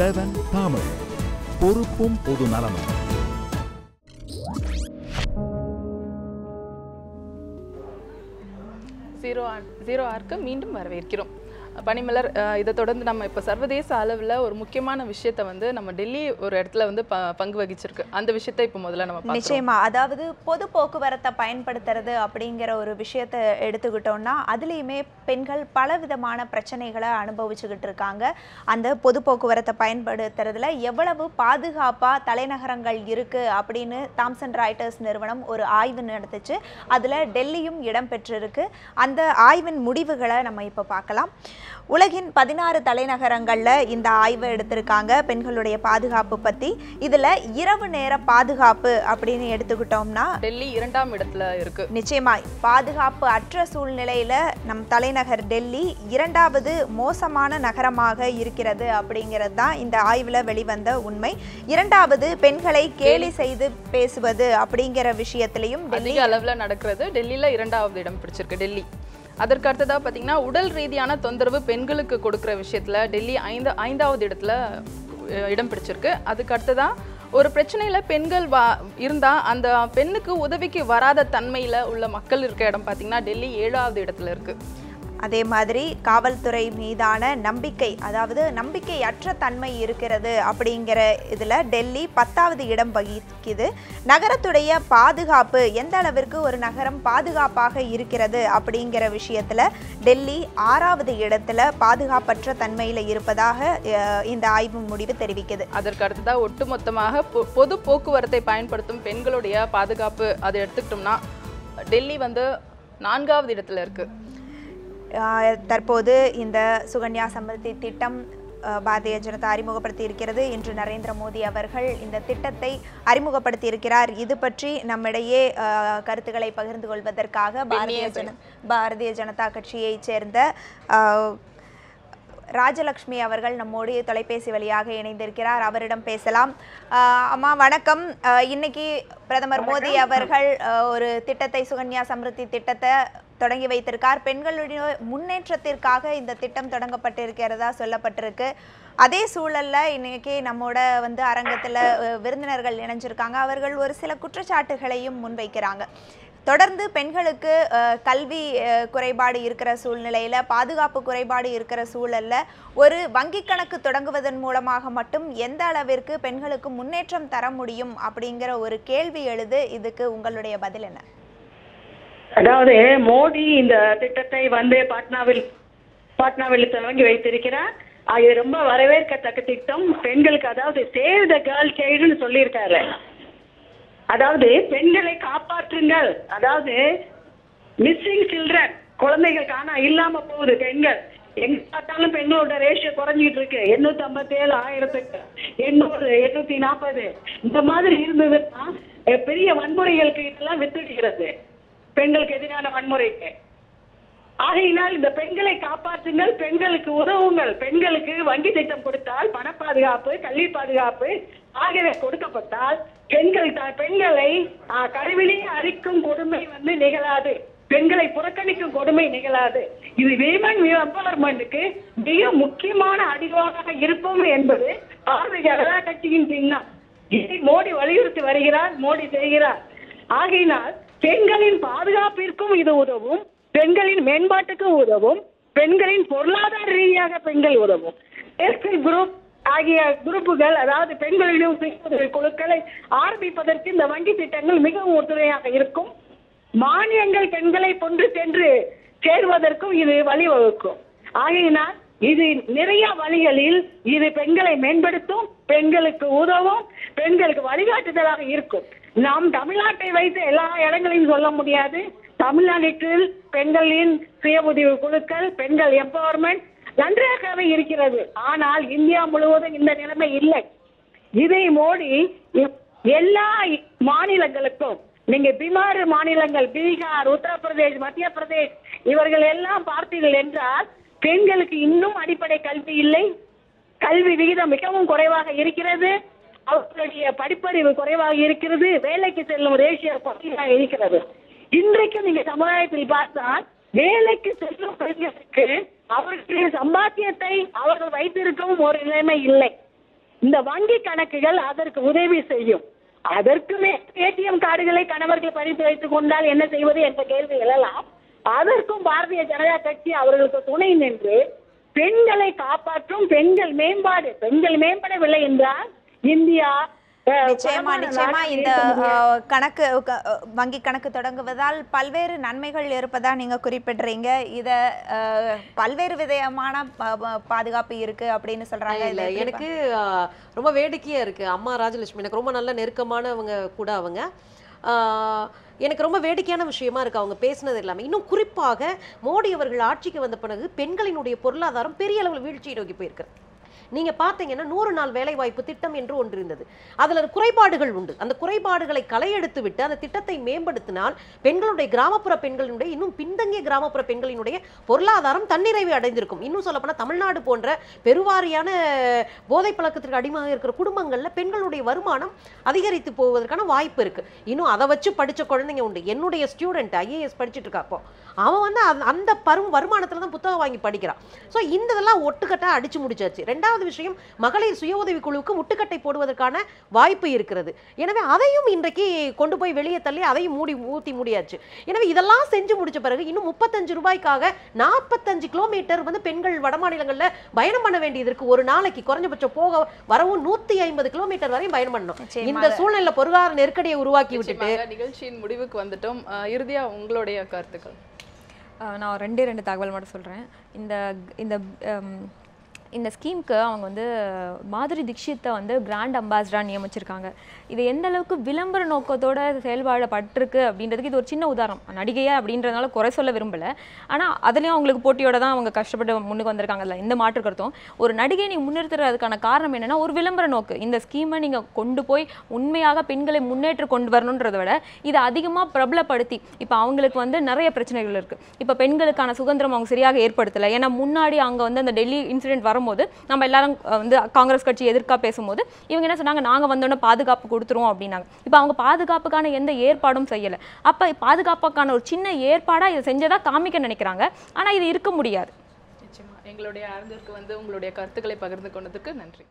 7 தமிழ். பொறுப்பும் பொது நலமும். ஜீரோ ஆர்க்கு மீண்டும் வரவேற்கிறோம். பனிமலர், இதை தொடர்ந்து நம்ம இப்போ சர்வதேச அளவில் ஒரு முக்கியமான விஷயத்தை வந்து நம்ம டெல்லி ஒரு இடத்துல வந்து பங்கு வகிச்சிருக்கு. அந்த விஷயத்தை இப்போ முதல்ல நம்ம பார்க்கலாம். நிச்சயமா, அதாவது பொது போக்குவரத்தை பயன்படுத்துறது அப்படிங்கிற ஒரு விஷயத்தை எடுத்துக்கிட்டோம்னா அதுலேயுமே பெண்கள் பலவிதமான பிரச்சனைகளை அனுபவிச்சுக்கிட்டு இருக்காங்க. அந்த பொது போக்குவரத்தை பயன்படுத்துறதுல எவ்வளவு பாதுகாப்பாக தலைநகரங்கள் இருக்குது அப்படின்னு தாம்சன் ராய்ட்டர்ஸ் நிறுவனம் ஒரு ஆய்வு நடத்துச்சு. அதில் டெல்லியும் இடம்பெற்றிருக்கு. அந்த ஆய்வின் முடிவுகளை நம்ம இப்போ பார்க்கலாம். உலகின் 16 தலைநகரங்களில் இந்த ஆய்வை எடுத்திருக்காங்க பெண்களுடைய பாதுகாப்பு பற்றி. இதில் இரவு நேர பாதுகாப்பு அப்படின்னு எடுத்துக்கிட்டோம்னா டெல்லி 2ஆம் இடத்துல இருக்கு. நிச்சயமா பாதுகாப்பு அற்ற சூழ்நிலையில் நம் தலைநகர் டெல்லி 2வது மோசமான நகரமாக இருக்கிறது அப்படிங்கிறது தான் இந்த ஆய்வில் வெளிவந்த உண்மை. 2வது பெண்களை கேலி செய்து பேசுவது அப்படிங்கிற விஷயத்திலையும் அதிக அளவில் நடக்கிறது. டெல்லியில் 2வது இடம் பிடிச்சிருக்கு டெல்லி. அதற்கு அடுத்ததாக பார்த்தீங்கன்னா உடல் ரீதியான தொந்தரவு பெண்களுக்கு கொடுக்குற விஷயத்தில் டெல்லி 5வது இடத்துல இடம் பிடிச்சிருக்கு. அதுக்கு அடுத்ததாக ஒரு பிரச்சனையில் பெண்கள் இருந்தால் அந்த பெண்ணுக்கு உதவிக்கு வராத தன்மையில் உள்ள மக்கள் இருக்க இடம் பார்த்திங்கன்னா டெல்லி 7வது இடத்துல இருக்குது. அதே மாதிரி காவல்துறை மீதான நம்பிக்கை, அதாவது நம்பிக்கையற்ற தன்மை இருக்கிறது அப்படிங்கிற இதில் டெல்லி 10வது இடம் வகிக்குது. நகரத்துடைய பாதுகாப்பு, எந்த அளவிற்கு ஒரு நகரம் பாதுகாப்பாக இருக்கிறது அப்படிங்கிற விஷயத்தில் டெல்லி 6வது இடத்துல பாதுகாப்பற்ற தன்மையில் இருப்பதாக இந்த ஆய்வு முடிவு தெரிவிக்குது. அதற்கு அடுத்ததாக ஒட்டுமொத்தமாக பொது போக்குவரத்தை பயன்படுத்தும் பெண்களுடைய பாதுகாப்பு அதை எடுத்துக்கிட்டோம்னா டெல்லி வந்து 4வது இடத்துல இருக்குது. தற்போது இந்த சுகன்யா சம்ருத்தி திட்டம் பாரதிய ஜனதா அறிமுகப்படுத்தி இருக்கிறது. இன்று நரேந்திர மோடி அவர்கள் இந்த திட்டத்தை அறிமுகப்படுத்தி இருக்கிறார். இது பற்றி நம்மிடையே கருத்துக்களை பகிர்ந்து கொள்வதற்காக பாரதிய ஜனதா கட்சியை சேர்ந்த ராஜலக்ஷ்மி அவர்கள் நம்மோடு தொலைபேசி வழியாக இணைந்திருக்கிறார். அவரிடம் பேசலாம். அம்மா வணக்கம். இன்னைக்கு பிரதமர் மோடி அவர்கள் ஒரு திட்டத்தை, சுகன்யா சம்ருத்தி திட்டத்தை தொடங்கி வைத்திருக்கார். பெண்களுடைய முன்னேற்றத்திற்காக இந்த திட்டம் தொடங்கப்பட்டிருக்கிறதா சொல்லப்பட்டிருக்கு. அதே சூழலில் இன்னைக்கு நம்மோட வந்து அரங்கத்தில் விருந்தினர்கள் இணைஞ்சிருக்காங்க. அவர்கள் ஒரு சில குற்றச்சாட்டுகளையும் முன்வைக்கிறாங்க. தொடர்ந்து பெண்களுக்கு கல்வி குறைபாடு இருக்கிற சூழ்நிலையில், பாதுகாப்பு குறைபாடு இருக்கிற சூழலில் ஒரு வங்கி கணக்கு தொடங்குவதன் மூலமாக மட்டும் எந்த அளவிற்கு பெண்களுக்கு முன்னேற்றம் தர முடியும் அப்படிங்கிற ஒரு கேள்வி எழுது. இதுக்கு உங்களுடைய பதில் என்ன? அதாவது மோடி இந்த திட்டத்தை வந்து பாட்னாவில் தொடங்கி வைத்திருக்கிறார். இது ரொம்ப வரவேற்கத்தக்க திட்டம். பெண்களுக்கு, அதாவது சேவ் த கேர்ள் சைல்டுன்னு சொல்லியிருக்காரு. அதாவது பெண்களை காப்பாற்றுங்கள், அதாவது மிஸ்ஸிங் சில்ட்ரன், குழந்தைகள் காணா இல்லாம போகுது பெண்கள். எங்க பார்த்தாலும் பெண்களோட ரேஷியோ குறைஞ்சிட்டு இருக்கு. 857 1000க்கு 800 840 இந்த மாதிரி இருந்ததுன்னா பெரிய வன்முறைகளுக்கு இதெல்லாம் வித்துடுகிறது, பெண்களுக்கு எதிரான வன்முறைக்கு. ஆகையினால் இந்த பெண்களை காப்பாற்றுங்கள், பெண்களுக்கு உதவுங்கள். பெண்களுக்கு வங்கி திட்டம் கொடுத்தால் பண பாதுகாப்பு, கல்வி பாதுகாப்பு ஆகியவை கொடுக்கப்பட்டால் பெண்களை கருவிலே அரிக்கும் கொடுமை வந்து நிகழாது, பெண்களை புறக்கணிக்கும் கொடுமை நிகழாது. இது விமன் எம்பவர்மெண்ட்டுக்கு மிக முக்கியமான அடிவாக இருக்கும் என்பது பாரதிய ஜனதா கட்சியின் சின்னம். இதை மோடி வலியுறுத்தி வருகிறார், மோடி செய்கிறார். ஆகையினால் பெண்களின் பாதுகாப்பிற்கும் இது உதவும், பெண்களின் மேம்பாட்டுக்கும் உதவும், பெண்களின் பொருளாதார ரீதியாக பெண்கள் உதவும். எஸ்சி குரூப் ஆகிய குரூப்புகள், அதாவது பெண்களிடம் குழுக்களை ஆரம்பிப்பதற்கு இந்த வங்கி திட்டங்கள் மிகவும் உறுதுணையாக இருக்கும். மானியங்கள் பெண்களை கொண்டு சென்று சேர்வதற்கும் இது வழிவகுக்கும். ஆகையினால் இது நிறைய வழிகளில் இது பெண்களை மேம்படுத்தும், பெண்களுக்கு உதவும், பெண்களுக்கு வழிகாட்டுதலாக இருக்கும். நாம் தமிழ்நாட்டை வைத்து எல்லா இடங்களையும் சொல்ல முடியாது. தமிழ்நாட்டில் பெண்களின் சுய உதவி குழுக்கள், பெண்கள் எம்பவர்மெண்ட் நன்றாகவே இருக்கிறது. ஆனால் இந்தியா முழுவதும் இந்த நிலைமை இல்லை. இதை மோடி எல்லா மாநிலங்களுக்கும், நீங்க பிமாறு மாநிலங்கள், பீகார், உத்தரப்பிரதேஷ், மத்திய பிரதேஷ் இவர்கள் எல்லாம் பார்த்தீர்கள் என்றால் பெண்களுக்கு இன்னும் அடிப்படை கல்வி இல்லை, கல்வி விகிதம் மிகவும் குறைவாக இருக்கிறது, அவர்களுடைய படிப்பறிவு குறைவாக இருக்கிறது, வேலைக்கு செல்லும் ரேஷியோ குறைவாக இருக்கிறது. இன்றைக்கு நீங்க சமுதாயத்தில் பார்த்தால் வேலைக்கு செல்லும் பெண்களுக்கு அவர்களுடைய சம்பாத்தியத்தை அவர்கள் வைத்திருக்கவும் ஒரு நிலைமை இல்லை. இந்த வங்கி கணக்குகள் அதற்கு உதவி செய்யும். அதற்குமே ஏடிஎம் கார்டுகளை கணவர்கள் பதித்து வைத்துக் கொண்டால் என்ன செய்வது என்ற கேள்வி எழலாம். அதற்கும் பாரதிய ஜனதா கட்சி அவர்களுக்கு துணை நின்று பெண்களை காப்பாற்றும், பெண்கள் மேம்படவில்லை என்றால் இந்தியா நிச்சயமா இந்த கணக்கு வங்கி கணக்கு தொடங்குவதால் பல்வேறு நன்மைகள் இருப்பதா நீங்க குறிப்பிடுறீங்க. இத பல்வேறு விதமான பாதுகாப்பு இருக்கு அப்படின்னு சொல்றாங்க. இல்ல எனக்கு ரொம்ப வேடிக்கையா இருக்கு. அம்மா ராஜலட்சுமி எனக்கு ரொம்ப நல்ல நெருக்கமானவங்க கூட. அவங்க எனக்கு ரொம்ப வேடிக்கையான விஷயமா இருக்கு அவங்க பேசினது எல்லாமே. இன்னும் குறிப்பாக மோடி அவர்கள் ஆட்சிக்கு வந்த பிறகு பெண்களினுடைய பொருளாதாரம் பெரிய அளவில் வீழ்ச்சியை நோக்கி போயிருக்கு. நீங்க பார்த்தீங்கன்னா 100 நாள் வேலைவாய்ப்பு திட்டம் என்று ஒன்று இருந்தது. அதுல குறைபாடுகள் உண்டு. அந்த குறைபாடுகளை களையெடுத்து விட்டு அந்த திட்டத்தை மேம்படுத்தினால் பெண்களுடைய கிராமப்புற பெண்களினுடைய இன்னும் பின்தங்கிய கிராமப்புற பெண்களினுடைய பொருளாதாரம் தன்னிறைவை அடைந்திருக்கும். இன்னும் சொல்லப்போனால் தமிழ்நாடு போன்ற பெருவாரியான போதை பழக்கத்திற்கு அடிமையாக இருக்கிற குடும்பங்கள்ல பெண்களுடைய வருமானம் அதிகரித்து போவதற்கான வாய்ப்பு இருக்கு. இன்னும் அதை வச்சு படிச்ச குழந்தைங்க உண்டு. என்னுடைய ஸ்டூடெண்ட் IAS படிச்சுட்டு இருக்கா. அப்போ அவன் வந்து அந்த வருமானத்துல தான் புத்தகம் வாங்கி படிக்கிறான். ஸோ இந்த இதெல்லாம் ஒட்டுக்கட்டா அடிச்சு முடிச்சாச்சு. ரெண்டாவது விஷயம், மகளிர் சுய உதவி குழுவுக்கு முட்டுக்கட்டை போடுவதற்கான வாய்ப்பு இருக்கிறது. எனவே அதையும் இன்றைக்கு கொண்டு போய் வெளியே தள்ளி அதையும் ஊத்தி மூடியாச்சு. எனவே இதெல்லாம் செஞ்சு முடிச்ச பிறகு இன்னும் 35 ரூபாய்க்காக 45 கிலோமீட்டர் வந்து பெண்கள் வடமாநிலங்கள்ல பயணம் பண்ண வேண்டியது இருக்கு. ஒரு நாளைக்கு குறைஞ்சபட்சம் போக வரவும் 150 கிலோமீட்டர் வரையும் பயணம் பண்ணணும். இந்த சூழ்நிலை பொருளாதார நெருக்கடியை உருவாக்கி விட்டுட்டு நிகழ்ச்சியின் முடிவுக்கு வந்துட்டோம். இறுதியா உங்களுடைய கருத்துக்கள். நான் ரெண்டு தகவல் மட்டும் சொல்கிறேன். இந்த ஸ்கீமுக்கு அவங்க வந்து மாதுரி தீக்ஷித்தை வந்து கிராண்ட் அம்பாசிடராக நியமிச்சிருக்காங்க. இது எந்த அளவுக்கு விளம்பர நோக்கத்தோட செயல்பாடப்பட்டிருக்கு அப்படின்றதுக்கு இது ஒரு சின்ன உதாரணம். நடிகையா அப்படின்றதுனால குறை சொல்ல விரும்பலை. ஆனால் அதுலேயும் அவங்களுக்கு போட்டியோட தான் அவங்க கஷ்டப்பட்டு முன்னுக்கு வந்திருக்காங்க. அதில் எந்த மாற்று கருத்தும். ஒரு நடிகை நீங்கள் முன்னிறுத்துறதுக்கான காரணம் என்னென்னா ஒரு விளம்பர நோக்கு. இந்த ஸ்கீமை நீங்கள் கொண்டு போய் உண்மையாக பெண்களை முன்னேற்ற கொண்டு வரணுன்றதை விட இதை அதிகமாக பிரபலப்படுத்தி இப்போ அவங்களுக்கு வந்து நிறைய பிரச்சனைகள் இருக்குது. இப்போ பெண்களுக்கான சுதந்திரம் அவங்க சரியாக ஏற்படுத்தலை. ஏன்னா முன்னாடி அங்கே வந்து அந்த டெல்லி இன்சிடென்ட் வரும்போது நம்ம எல்லாரும் வந்து காங்கிரஸ் கட்சி எதிர்க்கா பேசும்போது இவங்க என்ன சொன்னாங்க, நாங்கள் வந்தோடனே பாதுகாப்பு கொடுத்துருவோம் அப்படின்னாங்க. இப்போ அவங்க பாதுகாப்புக்கான எந்த ஏற்பாடும் செய்யலை. அப்போ பாதுகாப்புக்கான ஒரு சின்ன ஏற்பாடாக இதை செஞ்சதாக காமிக்க நினைக்கிறாங்க. ஆனால் இது இருக்க முடியாது. நிச்சயமா எங்களுடைய ஆர்வத்திற்கு வந்து உங்களுடைய கருத்துக்களை பகிர்ந்து கொண்டதுக்கு நன்றி.